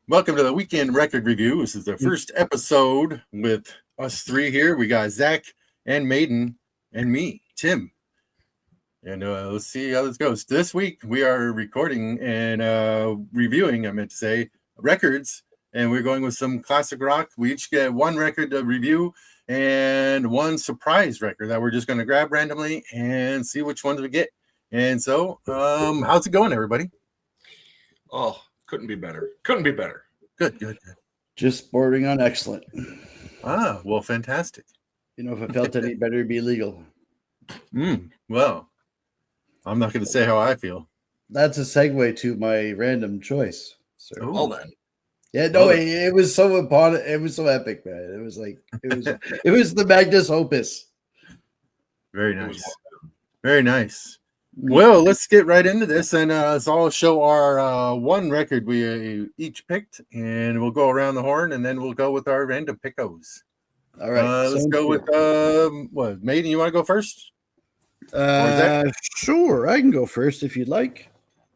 Welcome to the weekend record review. This is the first episode with us three here. We got Zach and Maiden and me, Tim. And let's see how this goes. This week we are recording and reviewing, I meant to say, records. And we're going with some classic rock. We each get one record to review and one surprise record that we're just going to grab randomly and see which ones we get. And so, how's it going, everybody? Oh, couldn't be better. Couldn't be better. Good. Just bordering on excellent. Ah, well, fantastic. You know, if it felt any better, it'd be illegal. Well, I'm not going to say how I feel. That's a segue to my random choice. Sir. Ooh. Well then. Yeah, no, it was so it was so epic, man. It was like it was the magnus opus. Very nice. Very nice. Well, let's get right into this, and so I'll show our one record we each picked, and we'll go around the horn, and then we'll go with our random pickos. All right, let's go with what? Maiden, you want to go first? Sure, I can go first if you'd like.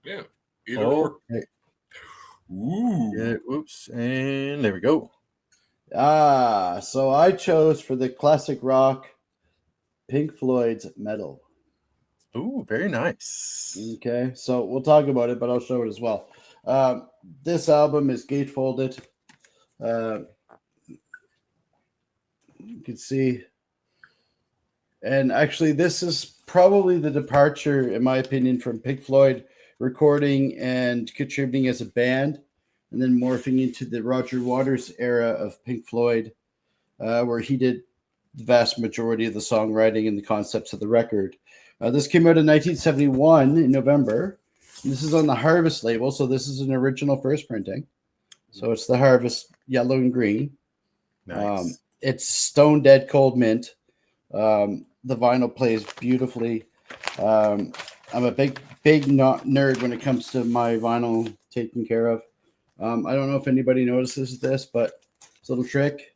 Yeah, either or. Okay. Ooh. Yeah, oops, and there we go. So I chose for the classic rock, Pink Floyd's Metal. Ooh, very nice. Okay, so we'll talk about it, but I'll show it as well. This album is gatefolded. You can see. And actually, this is probably the departure, in my opinion, from Pink Floyd recording and contributing as a band, and then morphing into the Roger Waters era of Pink Floyd, where he did the vast majority of the songwriting and the concepts of the record. This came out in 1971 in November. This is on the Harvest label, so this is an original first printing. So it's the Harvest yellow and green. Nice. It's stone dead cold mint. The vinyl plays beautifully. I'm a big nerd when it comes to my vinyl taken care of. I don't know if anybody notices this, but it's a little trick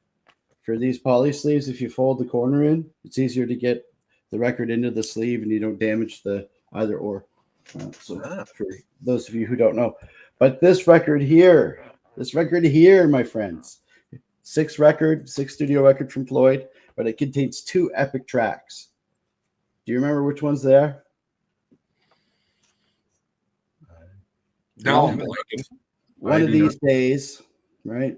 for these poly sleeves. If you fold the corner in, it's easier to get the record into the sleeve and you don't damage the either or. For those of you who don't know, but this record here, my friends, six studio record from Floyd, but it contains two epic tracks. Do you remember which ones they are? No, one of these days, right?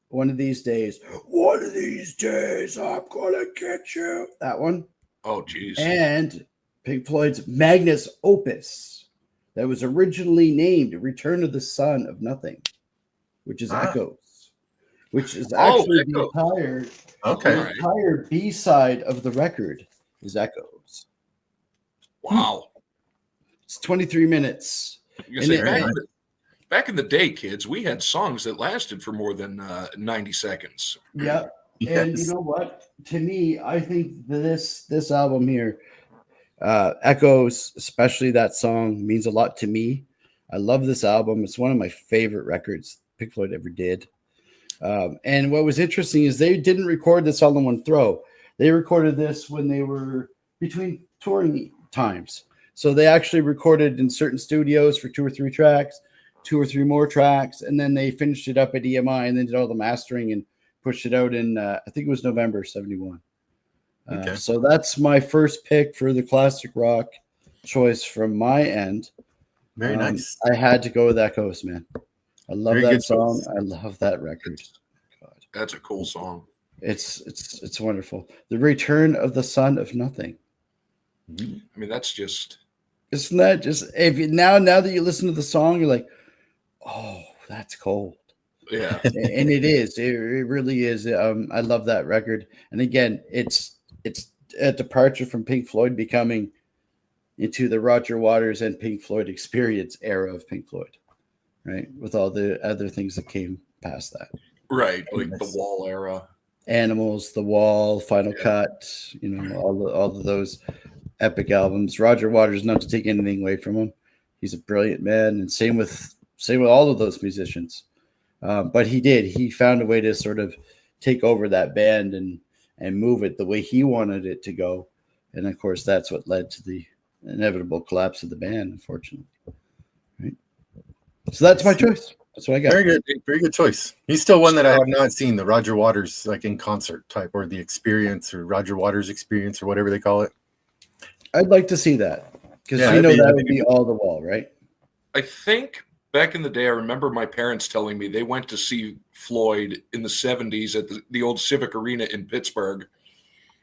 One of these days, I'm gonna get you. That one. Oh, geez. And Pink Floyd's magnus opus that was originally named Return of the Son of Nothing, which is Echoes, which is actually the entire B-side of the record is Echoes. Wow. It's 23 minutes. Back in the day, kids, we had songs that lasted for more than 90 seconds. Yep. And you know what? To me, I think this album here, Echoes, especially that song, means a lot to me. I love this album. It's one of my favorite records Pink Floyd ever did. And what was interesting is they didn't record this all in one throw. They recorded this when they were between touring times. So they actually recorded in certain studios for 2 or 3 tracks, 2 or 3 more tracks, and then they finished it up at EMI and then did all the mastering and pushed it out in, I think it was November 71. So that's my first pick for the classic rock choice from my end. Very nice. I had to go with Echoes, man. I love that song. I love that record. God. That's a cool song. It's wonderful. The Return of the Son of Nothing. I mean, that's just... Isn't that just... Now that you listen to the song, you're like, oh, that's cold. Yeah. And it is. It really is. I love that record. And again, it's a departure from Pink Floyd becoming into the Roger Waters and Pink Floyd experience era of Pink Floyd, right? With all the other things that came past that. Right. Like the Wall era. Animals, The Wall, Final Cut, all of those epic albums. Roger Waters, not to take anything away from him. He's a brilliant man. And same with all of those musicians. But he found a way to sort of take over that band and move it the way he wanted it to go. And of course, that's what led to the inevitable collapse of the band, unfortunately. Right. So that's my choice. That's what I got. Very good choice. He's still one that I have not seen, the Roger Waters like in concert type, or the experience, or Roger Waters experience, or whatever they call it. I'd like to see that because Yeah, that would be all the wall, right? I think back in the day, I remember my parents telling me they went to see Floyd in the 70s at the old Civic Arena in Pittsburgh.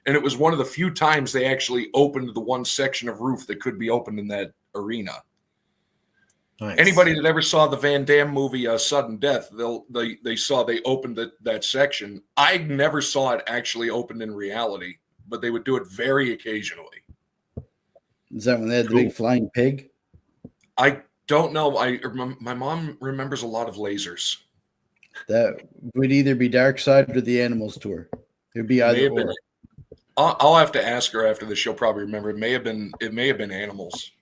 And it was one of the few times they actually opened the one section of roof that could be opened in that arena. Nice. Anybody that ever saw the Van Damme movie Sudden Death, they opened that section. I never saw it actually opened in reality, but they would do it very occasionally. Is that when they had the big flying pig? I don't know. My mom remembers a lot of lasers. That would either be Dark Side or the Animals tour. It would be either or. I'll have to ask her after this. She'll probably remember. It may have been Animals.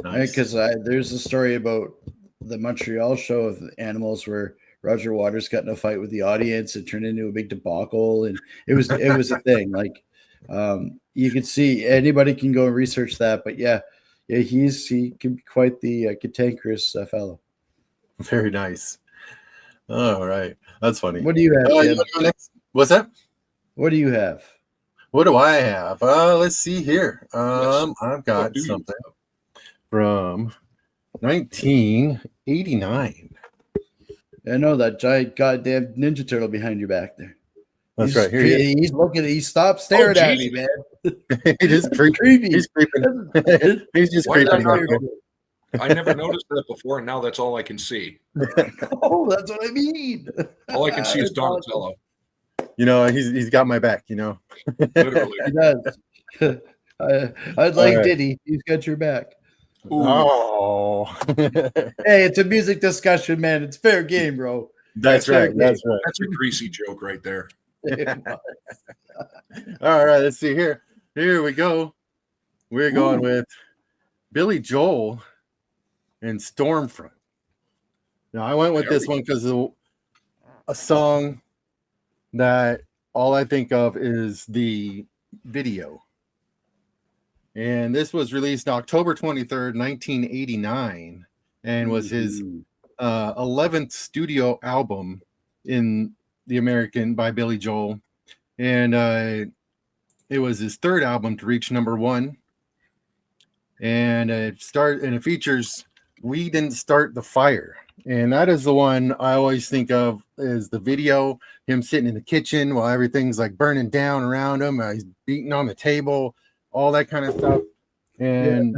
Nice. Because there's a story about the Montreal show of Animals where Roger Waters got in a fight with the audience. It turned into a big debacle, and it was a thing. Like you can see, anybody can go and research that. But yeah, he can be quite the cantankerous fellow. Very nice. All right, that's funny. What do you have? Tim? What's that? What do you have? What do I have? Let's see here. I've got something from 1989. I know that giant goddamn Ninja Turtle behind your back there. That's right. Here he's looking. He stopped staring at me, man. It is creepy. He's creeping. He's just creeping. I never noticed that before, and now that's all I can see. Oh, that's what I mean. All I can see is Donatello. You know, he's got my back. You know, literally. He does. I'd like Diddy. He's got your back. Ooh. Oh, hey, it's a music discussion, man. It's fair game, bro. That's right. That's right. That's a greasy joke right there. All right, let's see here. Here we go. We're going with Billy Joel and Stormfront. Now, I went with this one because of a song that all I think of is the video. And this was released October 23rd, 1989, and was his 11th studio album in the American by Billy Joel. And it was his third album to reach #1. And it features We Didn't Start the Fire. And that is the one I always think of as the video, him sitting in the kitchen while everything's like burning down around him. He's beating on the table, all that kind of stuff. And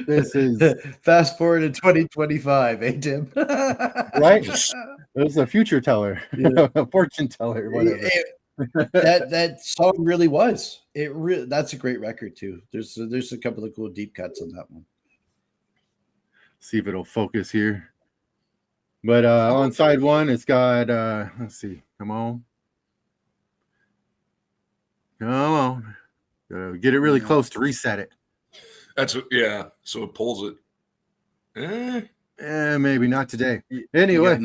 this is fast forward to 2025, eh, Tim? Right? It was a future teller, a fortune teller, whatever. That song really was. That's a great record too. There's a couple of cool deep cuts on that one. See if it'll focus here. But on side one, it's got let's see. Come on. Gotta get it really close to reset it. So it pulls it. Maybe not today. Anyway,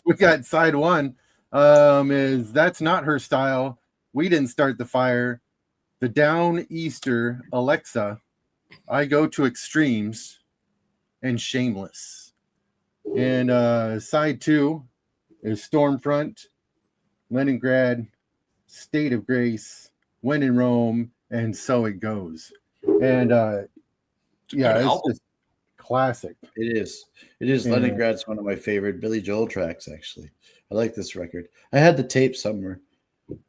we got side one. Is That's Not Her Style. We Didn't Start the Fire. The Down Easter Alexa. I Go to Extremes. And Shameless. And side two is Stormfront, Leningrad, State of Grace, When in Rome, and So It Goes. And it's just classic. It is. Leningrad's one of my favorite Billy Joel tracks, actually. I like this record. I had the tape somewhere.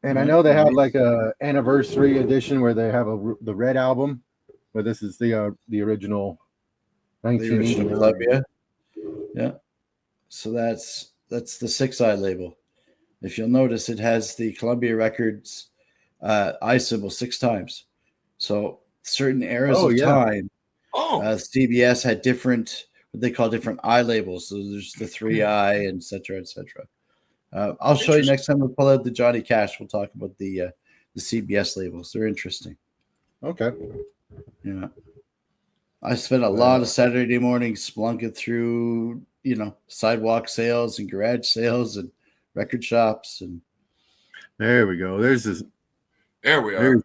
And I know they have like a anniversary edition where they have the red album, but this is the original 1989 Columbia. Yeah. So that's the 6i label. If you'll notice, it has the Columbia Records I symbol 6 times. So certain eras of time, CBS had different, what they call different I labels. So there's the 3i, and et cetera, et cetera. I'll show you next time we pull out the Johnny Cash. We'll talk about the CBS labels. They're interesting. Okay. Yeah. I spent a lot of Saturday mornings splunking through, sidewalk sales and garage sales and record shops. And there we go. There we are. There's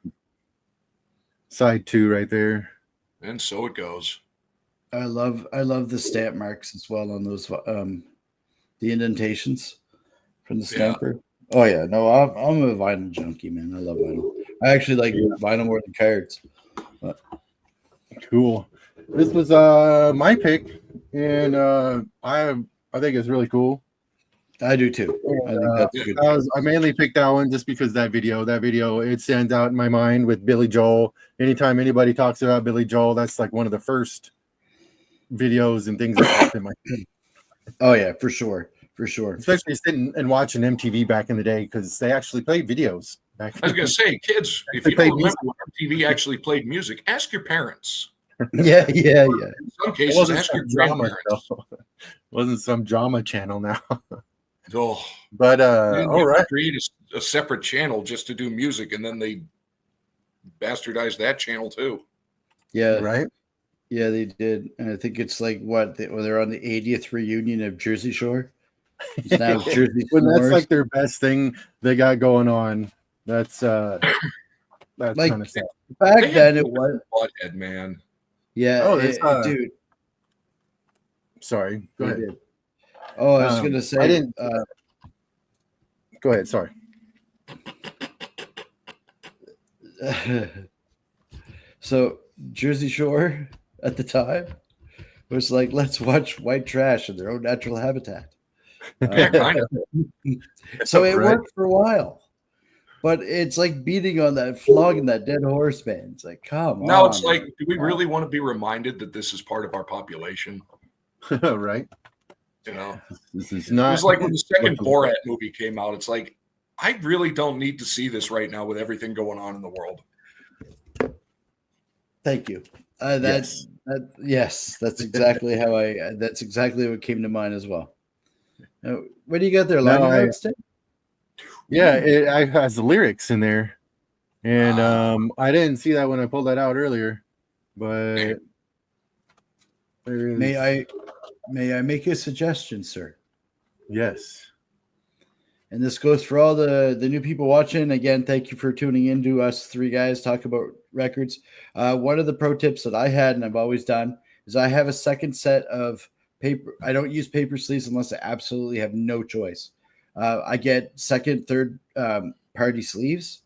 side two right there. And So It Goes. I love the stamp marks as well on those The indentations from the Yeah. stamper. Oh yeah, no, I'm a vinyl junkie, man. I love vinyl. I actually like vinyl more than cards. But Cool. This was my pick, and I think it's really cool. I do too. I think that's a good. I mainly picked that one just because that video it stands out in my mind with Billy Joel. Anytime anybody talks about Billy Joel, that's like one of the first videos and things that pop in my head. Oh yeah, for sure. Especially sitting and watching MTV back in the day because they actually played videos back. I was going to say, kids, if you don't remember when MTV actually played music, ask your parents. Yeah. In some cases, ask your drama, grandparents. Wasn't some drama channel now. Oh, but all right, create a separate channel just to do music, and then they bastardized that channel too. Yeah, right. Yeah, they did, and I think it's like they're on the 80th reunion of Jersey Shore. It's now Jersey When that's like their best thing they got going on. That's like, kind of sad. Back then it was Butthead, man. Yeah, dude. Sorry, go ahead. Oh, I was gonna say I didn't. Go ahead. Sorry. So Jersey Shore at the time was like, let's watch white trash in their own natural habitat. So it worked for a while, but it's like beating on that, flogging that dead horse, man. It's like, come on. Now it's like, do we really want to be reminded that this is part of our population? Right. You know, this is not. It was like when the second Borat movie came out. It's like, I really don't need to see this right now with everything going on in the world. Thank you. Yes, that's exactly how that's exactly what came to mind as well. What do you got there? Yeah, it has the lyrics in there, and I didn't see that when I pulled that out earlier. But may I make a suggestion, sir? Yes. And this goes for all the new people watching. Again, thank you for tuning in to us three guys talk about records. One of the pro tips that I had and I've always done is I have a second set of paper. I don't use paper sleeves unless I absolutely have no choice. I get second, third party sleeves,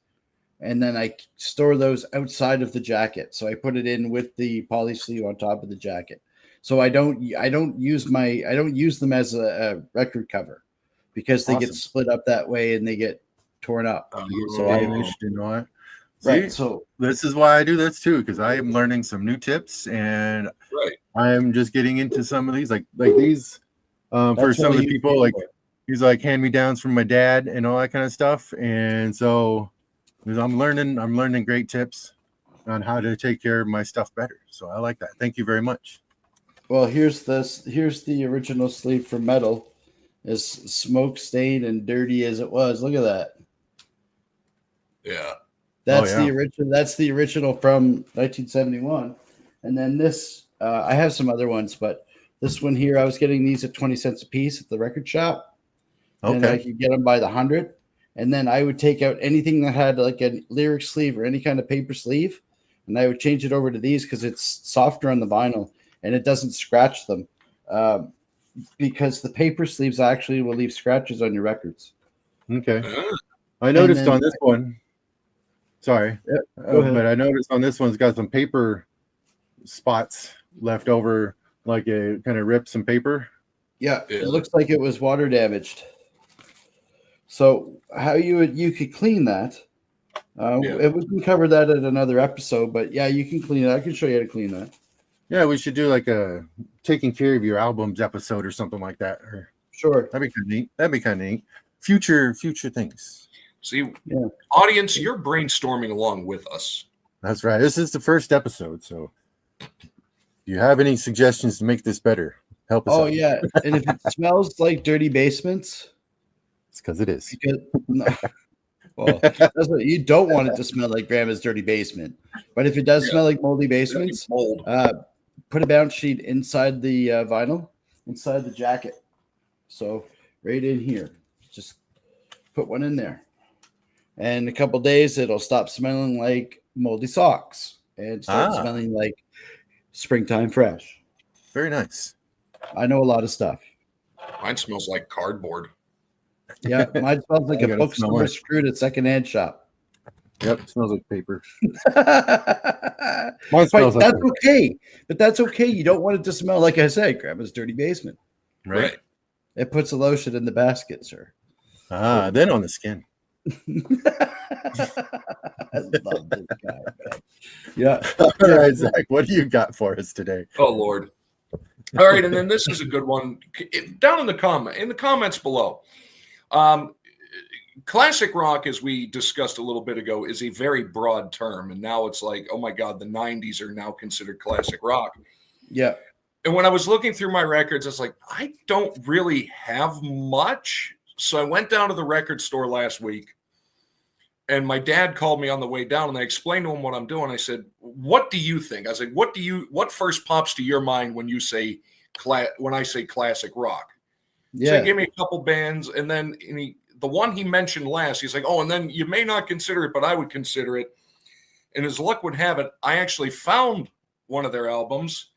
and then I store those outside of the jacket. So I put it in with the poly sleeve on top of the jacket. So I don't use them as a record cover because they get split up that way and they get torn up. Right. So this is why I do this too, because I am learning some new tips and I am just getting into some of these like these for some of the people like these like hand-me-downs from my dad and all that kind of stuff. And so I'm learning great tips on how to take care of my stuff better. So I like that. Thank you very much. Well, here's the original sleeve for metal, as smoke stained and dirty as it was. Look at that. Yeah. That's the original. That's the original from 1971. And then this, I have some other ones, but this one here, I was getting these at 20 cents a piece at the record shop. Okay. And I could get them by the 100. And then I would take out anything that had like a lyric sleeve or any kind of paper sleeve, and I would change it over to these because it's softer on the vinyl and it doesn't scratch them. Because the paper sleeves actually will leave scratches on your records. Okay. I noticed on this one. Sorry. But I noticed on this one's got some paper spots left over, like it kind of ripped some paper. Yeah, it looks like it was water damaged. So how you could clean that. We can cover that at another episode, but yeah, you can clean it. I can show you how to clean that. Yeah, we should do like a taking care of your albums episode or something like that. Sure. That'd be kind of neat. Future things. See, audience, you're brainstorming along with us. That's right. This is the first episode, so if you have any suggestions to make this better, help us out. Oh, yeah. And if it smells like dirty basements, it's because it is. Well, that's what you don't want it to smell like grandma's dirty basement. But if it does smell like moldy basements, put a bounce sheet inside the vinyl, inside the jacket. So right in here, just put one in there. And in a couple days, it'll stop smelling like moldy socks and start smelling like springtime fresh. Very nice. I know a lot of stuff. Mine smells like cardboard. Yeah, mine smells like I a gotta smell bookstore it. screwed at secondhand shop. Yep, smells like paper. But Mine smells like that's paper. okay. But that's okay. You don't want it to smell like I said, Grandma's dirty basement. Right? It puts the lotion in the basket, sir. Then on the skin. I love this guy, man. Yeah. All right, Zach, what do you got for us today? Oh Lord. All right, and then this is a good one. Down in the comments below. Classic rock, as we discussed a little bit ago, is a very broad term, and now it's like, oh my God, the 90s are now considered classic rock. Yeah. And when I was looking through my records, I was like, I don't really have much. So I went down to the record store last week, and my dad called me on the way down, and I explained to him what I'm doing. I said, what do you think? I was like, what first pops to your mind when you say when I say classic rock? Yeah. So he gave me a couple bands, and then the one he mentioned last, he's like, oh, and then you may not consider it, but I would consider it. And as luck would have it, I actually found one of their albums,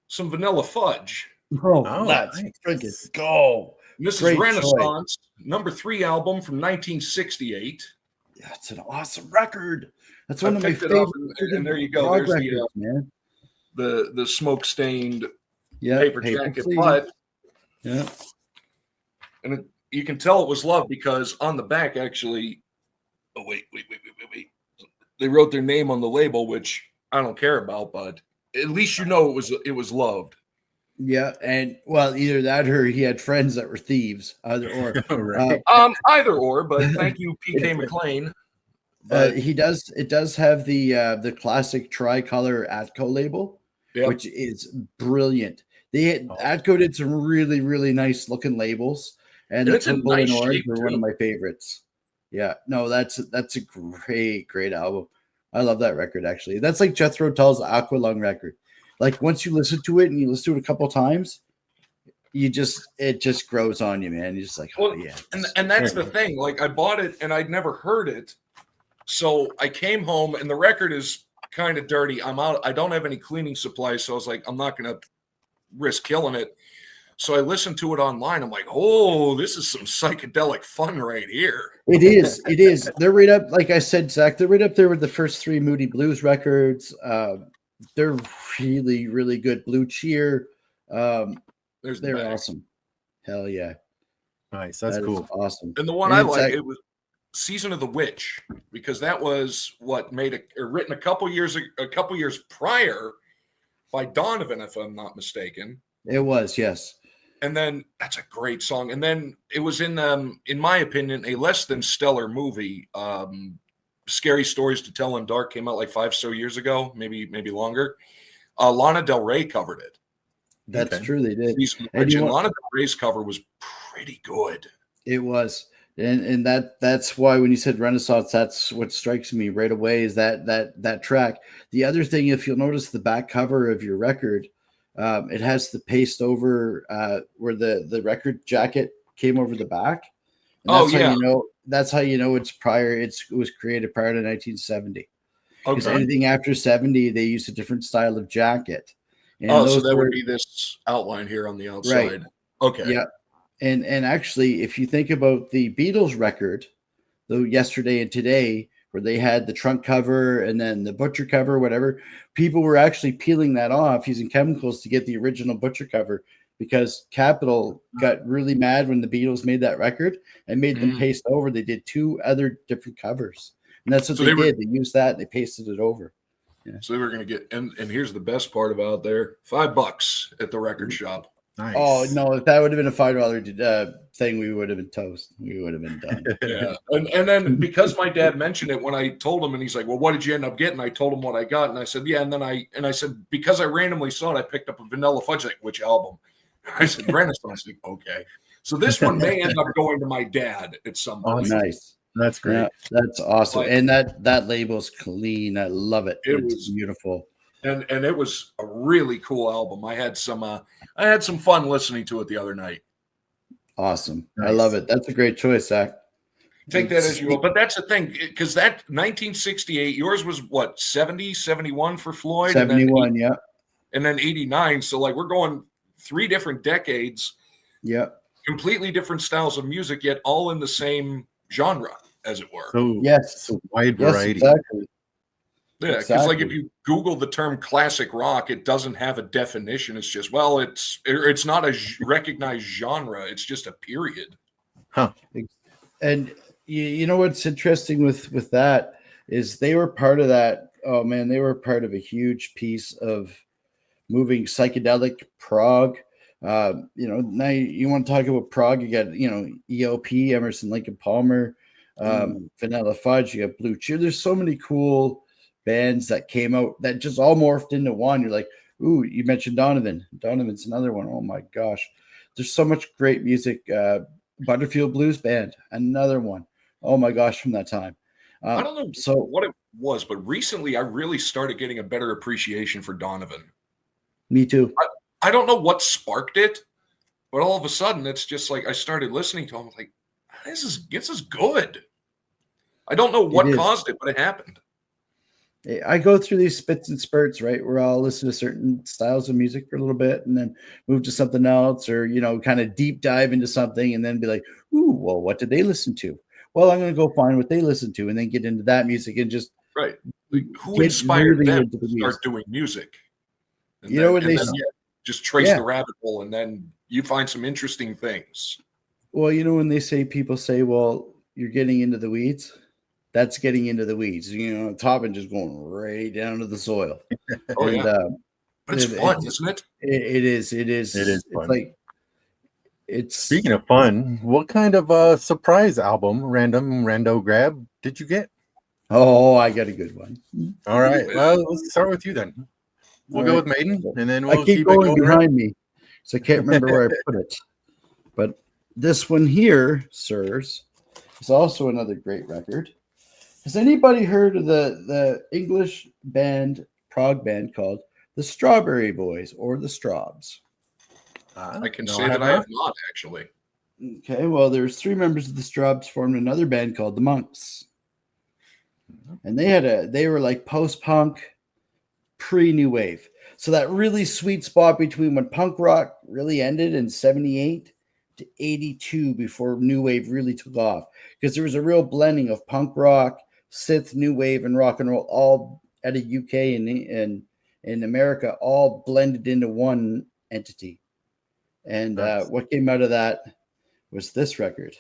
some Vanilla Fudge. Oh, let's freaking go. And this Great is Renaissance, number 3 album from 1968. Yeah, it's an awesome record. That's one of my favorite. And there you go. There's records, man. The smoke-stained paper jacket. But yeah, and you can tell it was love because on the back, actually, oh wait, they wrote their name on the label, which I don't care about, but at least you know it was loved. Yeah, and well, either that or he had friends that were thieves, either or. Right. Either or, but thank you, PK McLean. It does have the classic tricolor Atco label, which is brilliant. Atco did some really, really nice looking labels, and the purple and orange were one of my favorites. Yeah, no, that's a great album. I love that record actually. That's like Jethro Tull's Aqualung record. Like once you listen to it and you listen to it a couple times, it just grows on you, man. You're just like, oh yeah. And that's the thing. Like I bought it and I'd never heard it. So I came home and the record is kind of dirty. I'm out. I don't have any cleaning supplies. So I was like, I'm not going to risk killing it. So I listened to it online. I'm like, oh, this is some psychedelic fun right here. It is. It is. They're right up, like I said, Zach, they're right up there with the first 3 Moody Blues records. They're really, really good. Blue Cheer. They're awesome. Hell yeah. Nice. That's cool. Awesome. And the one I like, it was Season of the Witch, because that was what written a couple years prior by Donovan, if I'm not mistaken. It was, yes. And then that's a great song. And then it was in my opinion, a less than stellar movie. Scary Stories to Tell in Dark came out like 5 so years ago, maybe longer. Lana Del Rey covered it. That's true, they did. And Lana Del Rey's cover was pretty good. It was. And that's why when you said Renaissance, that's what strikes me right away is that track. The other thing, if you'll notice the back cover of your record, it has the paste over where the record jacket came over the back. And that's how you know it's prior. It was created prior to 1970. Because anything after 70, they used a different style of jacket. And so that would be this outline here on the outside. Right. Okay. Yeah. And actually, if you think about the Beatles record, though Yesterday and Today, where they had the trunk cover and then the butcher cover, whatever, people were actually peeling that off using chemicals to get the original butcher cover because Capitol got really mad when the Beatles made that record and made them paste over. They did 2 other different covers. And that's what they did. They used that and they pasted it over. Yeah. So they were going to get, and here's the best part about there, $5 at the record shop. Nice. Oh, no, if that would have been a $5 thing, we would have been toast. We would have been done. Yeah. And then because my dad mentioned it when I told him, and he's like, well, what did you end up getting? I told him what I got. And I said, yeah. And then I said, because I randomly saw it, I picked up a Vanilla Fudge. Like, which album? I said, Renaissance. Like, okay. So this one may end up going to my dad at some point. Oh, nice. That's great. Yeah, that's awesome. But, and that label's clean. I love it. It's beautiful. And it was a really cool album. I had some fun listening to it the other night. Awesome. Nice. I love it. That's a great choice, Zach. Take that as you will. But that's the thing, because that 1968, yours was what, 70, 71 for Floyd? 71, yeah. And then 89. So like we're going 3 different decades. Yeah. Completely different styles of music, yet all in the same genre, as it were. So Yes. so wide Yes, variety. exactly. Yeah, because like if you Google the term classic rock, it doesn't have a definition. It's just, well, it's not a recognized genre. It's just a period. Huh. And you know what's interesting with that is they were part of that. Oh man, they were part of a huge piece of moving psychedelic prog. Now you want to talk about prog, you got ELP, Emerson, Lake and Palmer, Vanilla Fudge, you got Blue Cheer. There's so many cool bands that came out that just all morphed into one. You're like, ooh, you mentioned Donovan. Donovan's another one. Oh my gosh, there's so much great music. Butterfield Blues Band, another one. Oh my gosh, from that time. I don't know what it was, but recently I really started getting a better appreciation for Donovan. Me too. I don't know what sparked it, but all of a sudden it's just like I started listening to him. Like, this is good. I don't know what caused it, but it happened. I go through these spits and spurts, right? Where I'll listen to certain styles of music for a little bit and then move to something else, or kind of deep dive into something and then be like, ooh, well, what did they listen to? Well, I'm going to go find what they listen to and then get into that music and just right. Like, who inspired them to start doing music? And just trace the rabbit hole, and then you find some interesting things. Well, when people say, well, you're getting into the weeds. That's getting into the weeds, top and just going right down to the soil. But it's fun, isn't it? It is. It is fun. It's speaking of fun, what kind of surprise album, rando grab did you get? Oh, I got a good one. All right. Well, let's start with you then. We'll go with Maiden, and then we'll keep going behind me, so I can't remember where I put it. But this one here, sirs, is also another great record. Has anybody heard of the English prog band called the Strawberry Boys or the Strawbs? I can say that I have not, actually. Okay, well, there's 3 members of the Strawbs formed another band called the Monks. And they were like post-punk, pre-new wave. So that really sweet spot between when punk rock really ended in 78 to 82 before new wave really took off. Because there was a real blending of punk rock, synth, new wave, and rock and roll all at a UK and in America, all blended into one entity. And what came out of that was this record.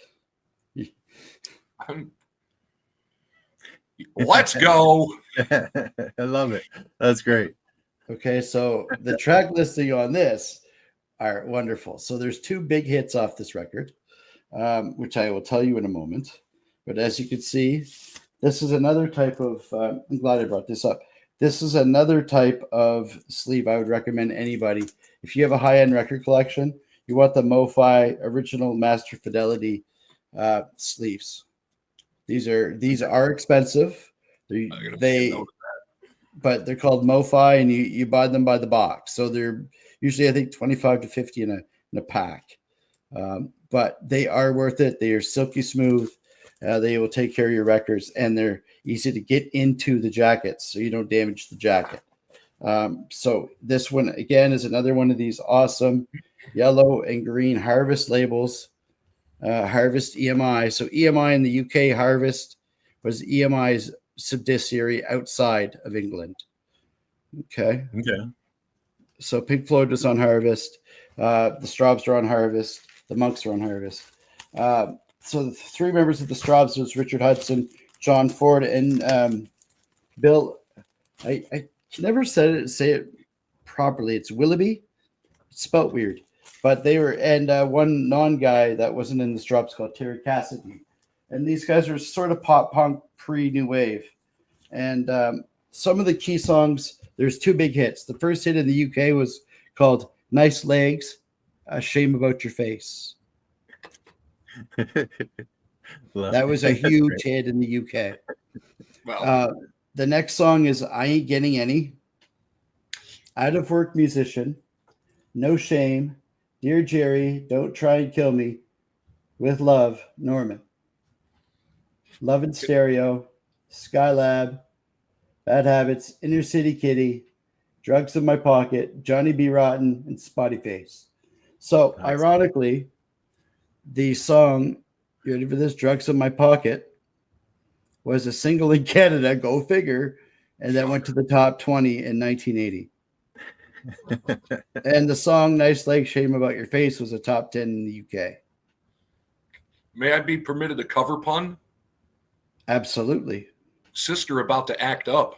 Let's go. I love it. That's great. Okay, so the track listing on this are wonderful. So there's 2 big hits off this record, which I will tell you in a moment. But as you can see, this is another type of, I'm glad I brought this up. This is another type of sleeve I would recommend anybody. If you have a high-end record collection, you want the MoFi Original Master Fidelity sleeves. These are expensive. But they're called MoFi, and you buy them by the box. So they're usually, I think, 25 to 50 in a pack. But they are worth it. They are silky smooth. They will take care of your records, and they're easy to get into the jackets, so you don't damage the jacket. So this one again is another one of these awesome yellow and green Harvest labels. Harvest EMI. So EMI in the UK, Harvest was EMI's subsidiary outside of England. Okay. So Pink Floyd was on Harvest. The Strawbs are on Harvest. The Monks are on Harvest. So the 3 members of the Strawbs was Richard Hudson, John Ford, and Bill. I never say it properly. It's Willoughby. It's spelt weird. But they were, and one non-guy that wasn't in the Strawbs called Terry Cassidy. And these guys are sort of pop punk pre-new wave. And some of the key songs, there's 2 big hits. The first hit in the UK was called Nice Legs, A Shame About Your Face. That was a huge hit in the UK. Well, the next song is I Ain't Getting Any, Out of Work Musician, No Shame, Dear Jerry, Don't Try and Kill Me, With Love, Norman, Love in Stereo, Skylab, Bad Habits, Inner City Kitty, Drugs in My Pocket, Johnny B. Rotten, and Spotty Face. So, Nice. ironically, the song, you ready for this? Drugs in My Pocket was a single in Canada, go figure, and that went to the top 20 in 1980. And the song Nice Leg, Shame About Your Face was a top 10 in the UK. May I be permitted a cover pun? Absolutely. Sister about to act up.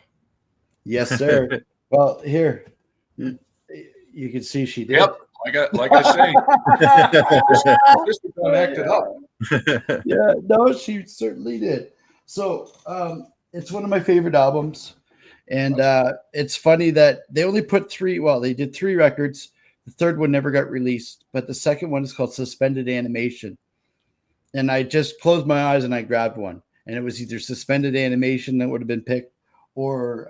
Yes, sir. Well, here, you can see she did. Yep. Like I say, sister done acted up. Yeah, no, she certainly did. So it's one of my favorite albums. And it's funny that they only put they did 3 records. The third one never got released, but the second one is called Suspended Animation. And I just closed my eyes and I grabbed one. And it was either Suspended Animation that would have been picked or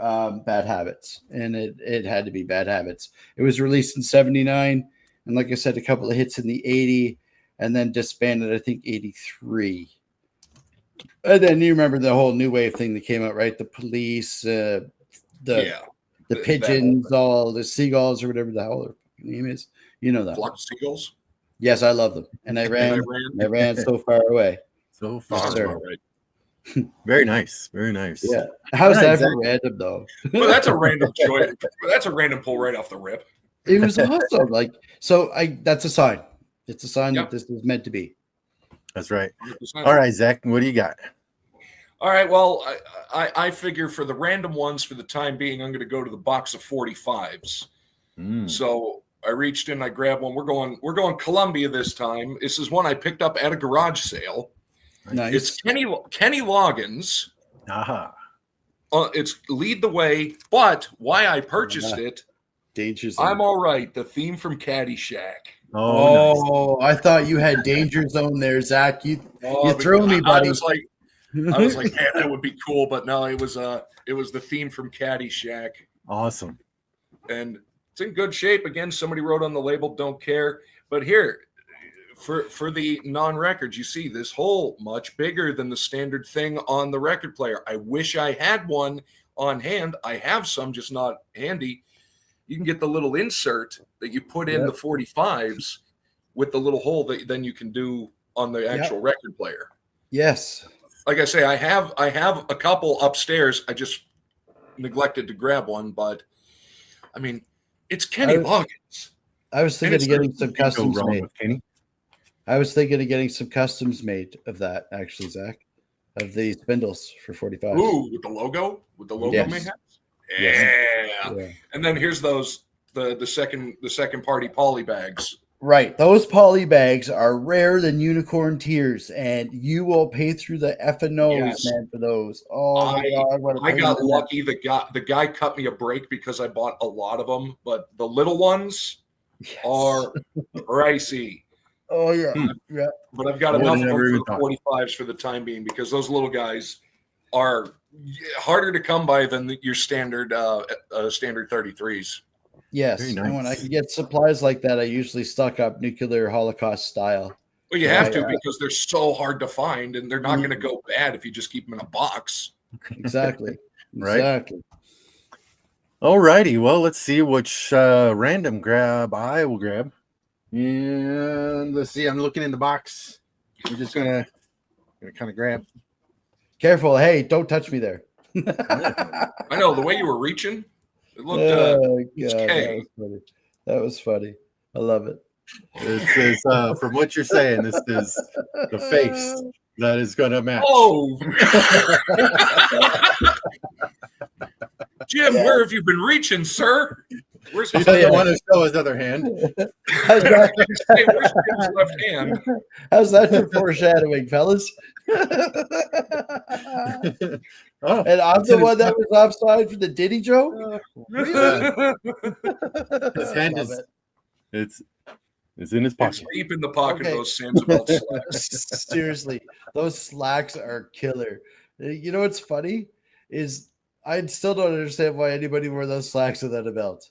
Bad Habits. And it had to be Bad Habits. It was released in 79. And like I said, a couple of hits in the 80 and then disbanded, I think, 83. And then you remember the whole new wave thing that came out, right? The Police, the Pigeons, all the Seagulls or whatever the hell their name is. You know that. Flock of Seagulls? Yes, I love them. And I ran so far away. So far. That's about right. Very nice. Very nice. Yeah. How's All right, that Zach. for random though? Well, that's a random joy. That's a random pull right off the rip. It was awesome. That's a sign. It's a sign Yep. that this is meant to be. That's right. 100%. All right, Zach, what do you got? All right. Well, I figure for the random ones for the time being, I'm going to go to the box of 45s. So I reached in, I grabbed one. We're going Columbia this time. This is one I picked up at a garage sale. Nice. It's Kenny Loggins. Aha. It's Lead the Way, but why I purchased it, Danger Zone. I'm all right. The theme from Caddyshack. Oh, nice. I thought you had Danger Zone there, Zach. You Oh, threw me, buddy. I was like, man, that would be cool, but no, it was the theme from Caddyshack, Awesome. and it's in good shape. Again, somebody wrote on the label, "Don't care," but here, for the non-records, you see this hole much bigger than the standard thing on the record player. I wish I had one on hand. I have some, just not handy. You can get the little insert that you put in the 45s with the little hole that then you can do on the actual record player. Yes. Like I say, I have a couple upstairs. I just neglected to grab one, but I mean, it's Kenny Loggins. I was thinking of getting some customs made. Kenny. I was thinking of getting some customs made of that, actually, Zach, of the spindles for 45. Ooh, with the logo, Yes. mayhap. Yes. Yeah. And then here's those the second party poly bags. Right. Those poly bags are rarer than unicorn tears, and you will pay through the effing nose, man, for those. Oh my God. What a I pain got in the lucky. The guy cut me a break because I bought a lot of them, but the little ones are pricey. Oh yeah. Yeah. But I've got enough of them for the 45s for the time being because those little guys are harder to come by than your standard 33s. Yes. Very nice. And when I can get supplies like that, I usually stock up nuclear Holocaust style. Well, you have to because they're so hard to find, and they're not going to go bad if you just keep them in a box. Exactly. Right. Exactly. All righty. Well, let's see which random grab I will grab. And let's see. I'm looking in the box. I'm just gonna kind of grab. Careful. Hey, don't touch me there. I know the way you were reaching. It looked. God, that was funny. I love it. This is from what you're saying. This is the face that is going to match. Oh, Jim, where have you been reaching, sir? Where's He his doesn't want to show his other hand. How's that, hey, where's Jim's left hand? how's that for foreshadowing, fellas? Oh, And I'm the one that was offside for the Diddy joke. his hand Love is it. it's in his It's pocket. deep in the pocket Okay. of those Sanibel slacks. Seriously, those slacks are killer. You know what's funny is I still don't understand why anybody wore those slacks without a belt,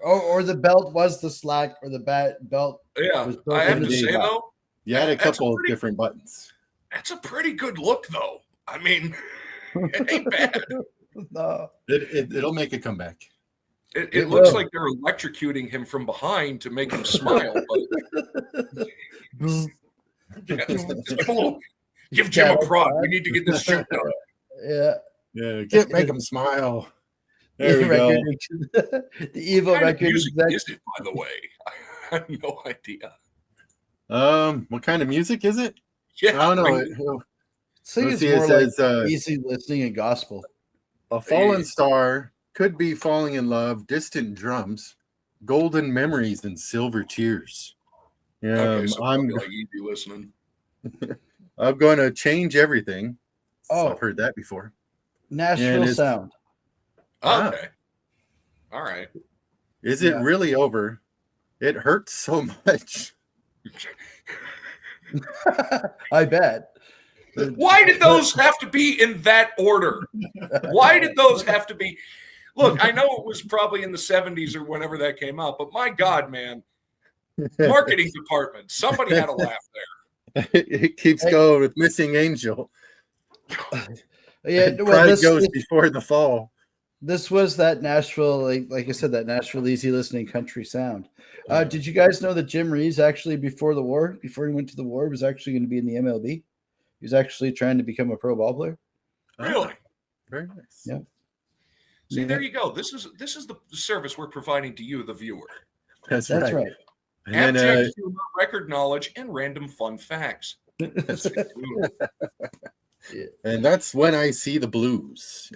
or the belt was the slack, or the belt. Yeah, was built I have into to the say back. though, You had a That's couple of pretty- different buttons. that's a pretty good look, though. I mean, it ain't bad. No. It'll make a comeback. It looks like they're electrocuting him from behind to make him smile. But give Jim a prod. We need to get this shoot done. Yeah. Can't make him smile. There we go. The evil record music is it, by the way? I have no idea. What kind of music is it? Yeah, I don't know. It's more like easy listening and gospel. A fallen star could be falling in love, distant drums, golden memories, and silver tears. Okay, so I'm like easy listening. I'm going to change everything. I've heard that before. Nashville Sound. Okay. All right. Is it really over? It hurts so much. I bet. Why did those have to be in that order? Why did those have to be? Look, I know it was probably in the 70s or whenever that came out, but my God, man. Marketing department. Somebody had a laugh there. It keeps going with Missing Angel. Yeah, pride goes before the fall. This was that Nashville, like I said, that Nashville easy listening country sound. Did you guys know that Jim Reeves actually before he went to the war, was actually going to be in the MLB? He was actually trying to become a pro ball player. Really? Very nice. Yeah. See, there you go. This is the service we're providing to you, the viewer. That's right. And abject humor, record knowledge, and random fun facts. And that's when I see the blues.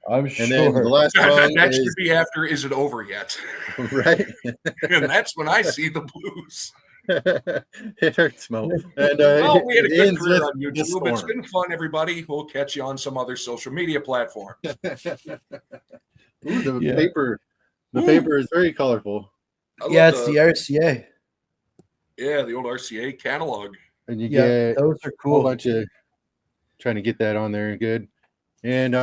I'm sure. And then the last song next should be after "Is It Over Yet?" Right. And that's when I see the blues. It hurts, Mo. And well, we had a good career on YouTube. It's been fun, everybody. We'll catch you on some other social media platform. The paper is very colorful. It's the RCA. Yeah, the old RCA catalog. And you get those are cool. A whole bunch of trying to get that on there good. And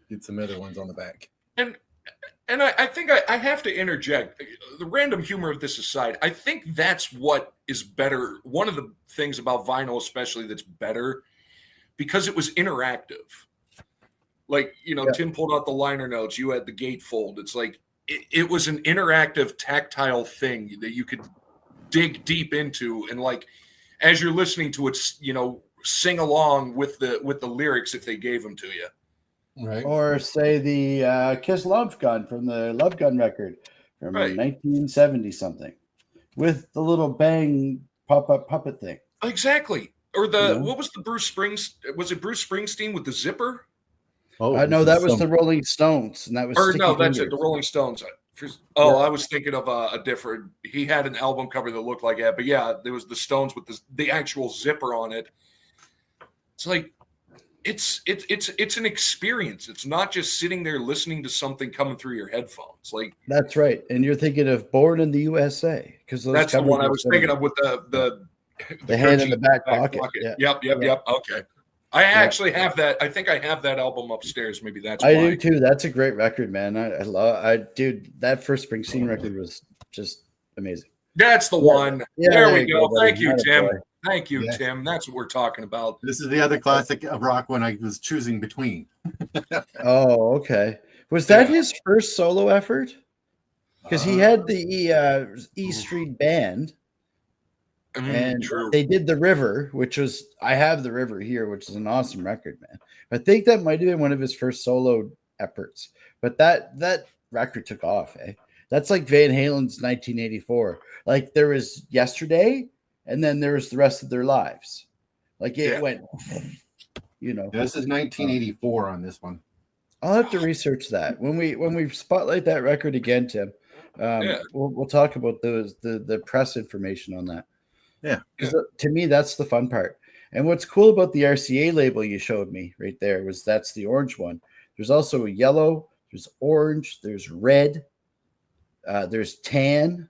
get some other ones on the back. And I think I have to interject. The random humor of this aside, I think that's what is better. One of the things about vinyl especially that's better, because it was interactive. Like, Tim pulled out the liner notes. You had the gatefold. It's like it was an interactive, tactile thing that you could dig deep into. And like, as you're listening to it, sing along with the lyrics if they gave them to you. Right. Or say the Kiss Love Gun from the Love Gun record from 1970 something with the little bang pop-up puppet thing. Exactly. Or what was the Bruce Springsteen? Was it Bruce Springsteen with the zipper? Oh, no, that was the Rolling Stones, and that was. Or no, that's it. The Rolling Stones. I was thinking of a different. He had an album cover that looked like that, but yeah, there was the Stones with the actual zipper on it. It's like. It's an experience. It's not just sitting there listening to something coming through your headphones. Like that's right. And you're thinking of Born in the USA because that's the one I was thinking of with the hand in the back pocket. Yep. Okay. I actually have that. I think I have that album upstairs. Maybe that's I do too. That's a great record, man. Dude, that first Springsteen record was just amazing. That's the one. There we go. Thank you, Tim. Boy. Thank you, Tim. That's what we're talking about. This is the other classic of rock when I was choosing between. Oh, okay. Was that his first solo effort? Because he had the E Street Band, and they did The River, which was I have The River here, which is an awesome record, man. I think that might have been one of his first solo efforts. But that record took off. That's like Van Halen's 1984. Like there was Yesterday. And then there was the rest of their lives. Like it went, This is 1984 on this one. I'll have to research that. When we spotlight that record again, Tim, we'll talk about the press information on that. Yeah. Because to me, that's the fun part. And what's cool about the RCA label you showed me right there was that's the orange one. There's also a yellow, there's orange, there's red, there's tan,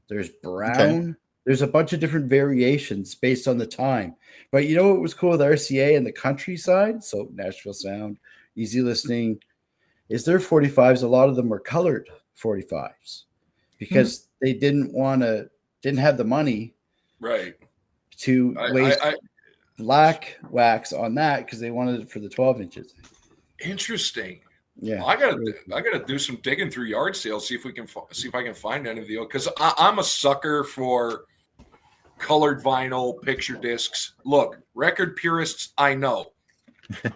there's brown. Okay. There's a bunch of different variations based on the time. But you know what was cool with RCA and the countryside? So Nashville Sound, easy listening, is their 45s. A lot of them were colored 45s because they didn't have the money to waste black wax on that because they wanted it for the 12 inches. Interesting. Yeah, I gotta do some digging through yard sales, see if I can find any of the, because I'm a sucker for colored vinyl picture discs. Look, record purists, I know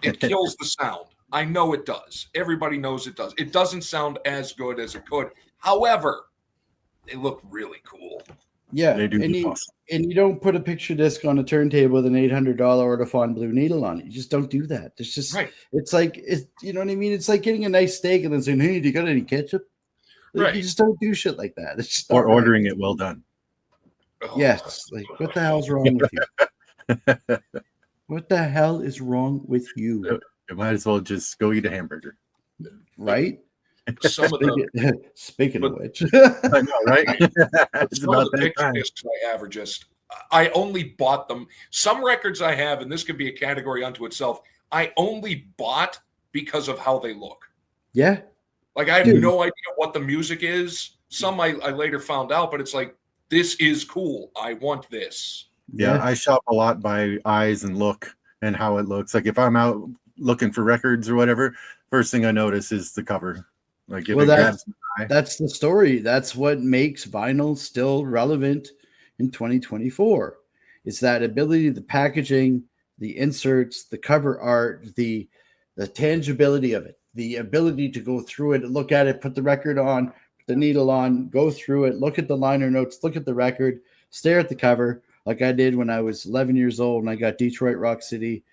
it kills the sound. I know it does. Everybody knows it does. It doesn't sound as good as it could. However, they look really cool. Yeah, They do. And you don't put a picture disc on a turntable with an $800 Ortofon blue needle on it. You just don't do that. It's just right. It's like you know what I mean. It's like getting a nice steak and then saying, "Hey, do you got any ketchup?" Like, right. You just don't do shit like that. It's just or ordering it well done. Oh, yes. Like, what the hell's wrong with you? What the hell is wrong with you? You might as well just go eat a hamburger. Right? Some of the Speaking of which, I know, right? It's some about of the that picture time. discs I have are just, I only bought them. Some records I have, and this could be a category unto itself, I only bought because of how they look. yeah. Like, I have Dude. no idea what the music is. Some I later found out, but it's like, this is cool. I want this. Yeah, I shop a lot by eyes and look and how it looks. Like if I'm out looking for records or whatever, first thing I notice is the cover. Like if that's the story. That's what makes vinyl still relevant in 2024. It's that ability, the packaging, the inserts, the cover art, the tangibility of it, the ability to go through it, look at it, put the record on, put the needle on, go through it, look at the liner notes, look at the record, stare at the cover, like I did when I was 11 years old and I got Detroit Rock City,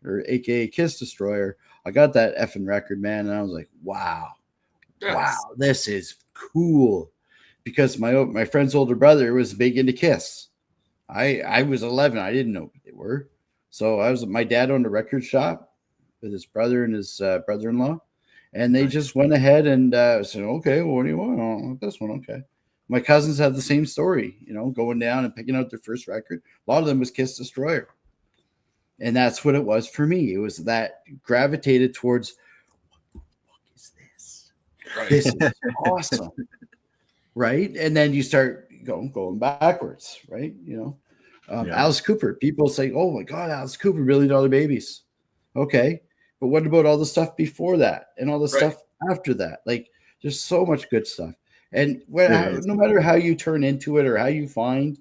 or AKA Kiss Destroyer. I got that effing record, man, and I was like, wow. Yes. Wow, this is cool. Because my friend's older brother was big into Kiss. I was 11. I didn't know what they were. So my dad owned a record shop with his brother and his brother-in-law. And they just went ahead and said, okay, well, what do you want? Oh, I want this one. Okay. My cousins had the same story, going down and picking out their first record. A lot of them was Kiss Destroyer. And that's what it was for me. It was that gravitated towards, Right. this is awesome. Right. And then you start going backwards. Right. Alice Cooper, people say, oh my God, Alice Cooper, $1 Billion Babies. Okay. But what about all the stuff before that and all the stuff after that? Like there's so much good stuff. And no matter how you turn into it or how you find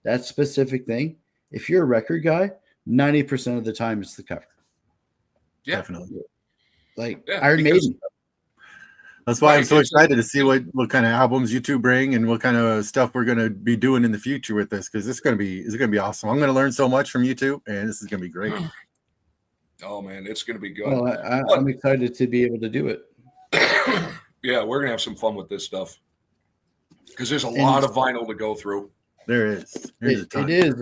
that specific thing, if you're a record guy, 90% of the time it's the cover. Yeah. Definitely. Like Iron Maiden. That's why I'm so excited to see what kind of albums you two bring and what kind of stuff we're going to be doing in the future with this, because it's going to be awesome. I'm going to learn so much from you two, and this is going to be great. Oh man, it's going to be good. Well, I'm excited to be able to do it. Yeah, we're going to have some fun with this stuff because there's a lot of vinyl to go through. There is. It is,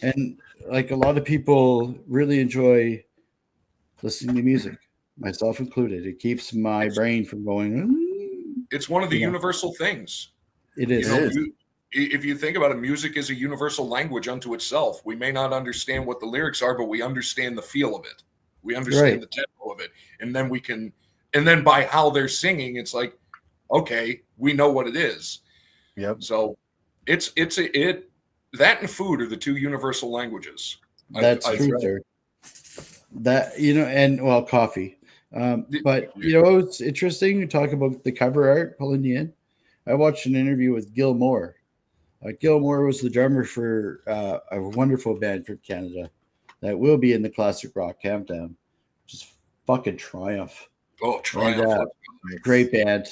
and like a lot of people really enjoy listening to music, myself included. It keeps my brain from going. It's one of the universal things. It is. If you think about it, music is a universal language unto itself. We may not understand what the lyrics are, but we understand the feel of it. We understand the tempo of it. And then by how they're singing, it's like, okay, we know what it is. Yep. So that and food are the two universal languages. That's true, sir. That, and well, coffee. But it's interesting. You talk about the cover art pulling you in. I watched an interview with Gil Moore. Gil Moore was the drummer for a wonderful band from Canada that will be in the Classic Rock Countdown, which is fucking Triumph. Oh, Triumph. And, great band,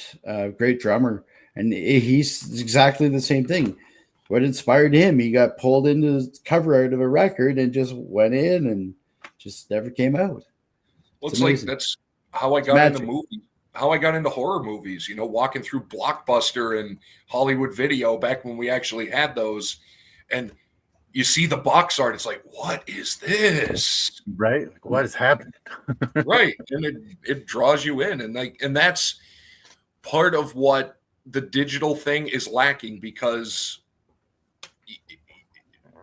great drummer. And he's exactly the same thing. What inspired him, he got pulled into the cover art of a record and just went in and just never came out. Well, it's like that's how I got into movies. How I got into horror movies, walking through Blockbuster and Hollywood Video back when we actually had those. And you see the box art, it's like, what is this? Right. Like, what has happened? Right. And it draws you in. And that's part of what the digital thing is lacking, because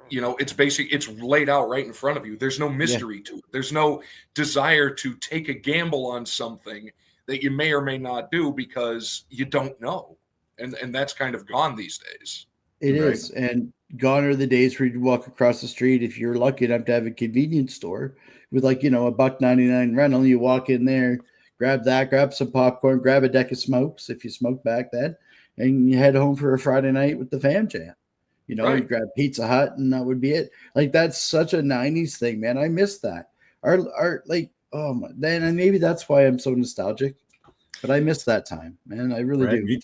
it's laid out right in front of you. There's no mystery to it. There's no desire to take a gamble on something that you may or may not do because you don't know. And that's kind of gone these days. It is. And gone are the days where you walk across the street, if you're lucky enough to have a convenience store with $1.99 rental, you walk in there, grab that, grab some popcorn, grab a deck of smokes if you smoked back then, and you head home for a Friday night with the fam jam. You know, Right. you grab Pizza Hut, and that would be it. Like, that's such a 90s thing, man. I miss that. Our like, oh my, then, and maybe that's why I'm so nostalgic, but I miss that time, man. I really do. Me too.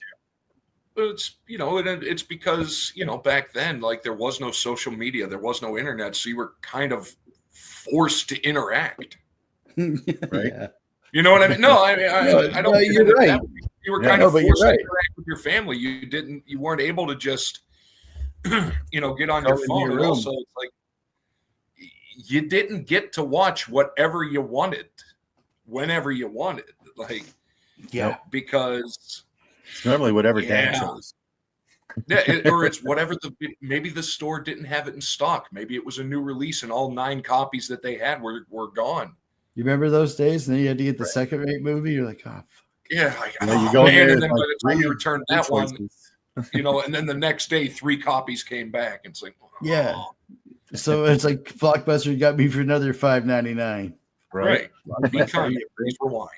It's, you know, it's because, you know, back then, like, there was no social media, there was no internet, so you were kind of forced to interact. Right. Yeah. You know what I mean? No, I mean, I don't. You're right. You were Yeah, kind of but forced you're to right. interact with your family. You weren't able to just, you know, get on Go your in phone. your And room. also, it's like you didn't get to watch whatever you wanted, whenever you wanted, like, Yeah. because It's normally whatever dad Yeah. chose. yeah, or it's whatever maybe the store didn't have it in stock. Maybe it was a new release, and all 9 copies that they had were gone. You remember those days? And then you had to get the second-rate movie. You're like, oh, fuck. Yeah, like, Yeah, you oh, go in man, there, and then it's by like the time you three- return three that one, choices. you know, and then the next day 3 copies came back. It's like, Yeah. So it's like Blockbuster got me for another $5.99. right. Be Blockbuster, kind. yeah. Please rewind.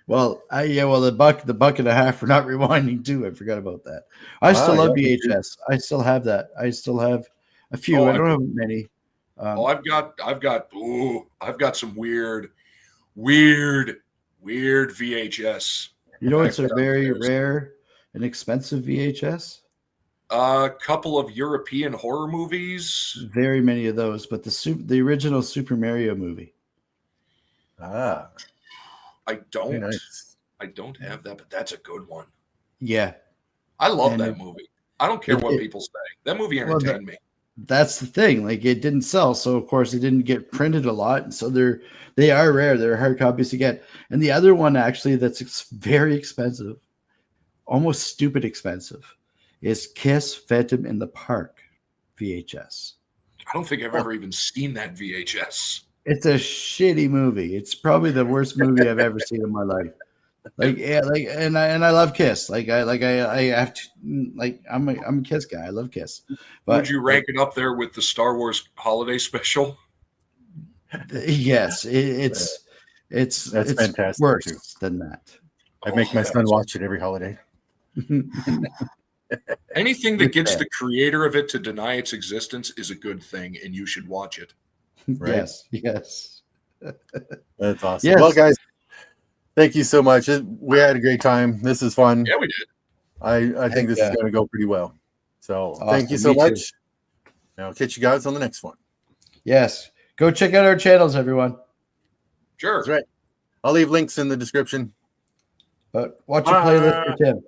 Well, the buck and a half for not rewinding too. I forgot about that. I still Wow, love yeah, me too. VHS. I still have that. I still have a few. Oh, I don't have many. I've got some weird VHS. You know, it's a back very downstairs. rare and expensive VHS. A couple of European horror movies. Very many of those, but the original Super Mario movie. Ah, I very don't nice. have that, but that's a good one. Yeah, I love And that movie. I don't care what it- people say. That movie Well, entertained me. that's the thing. Like, it didn't sell, so of course it didn't get printed a lot, and so they are rare. They're hard copies to get. And the other one actually that's very expensive, almost stupid expensive, is Kiss Phantom in the Park VHS. I don't think I've ever even seen that VHS. It's a shitty movie. It's probably the worst movie I've ever seen in my life. Like, yeah, like, and I love Kiss. I have to, like, I'm a Kiss guy. I love Kiss. But Would you rank it up there with the Star Wars holiday special? yes, it's That's fantastic, worse too. than that. I make my that son was- watch it every holiday. Anything that Good gets bad. the creator of it to deny its existence is a good thing, and you should watch it. Right. Yes. That's awesome. Yes. Well, guys, thank you so much. We had a great time. This is fun. Yeah, we did. I think this is going to go pretty well. So thank you Awesome. so Me too. much. And I'll catch you guys on the next one. Yes. Go check out our channels, everyone. Sure. That's right. I'll leave links in the description. But watch your playlist for Tim.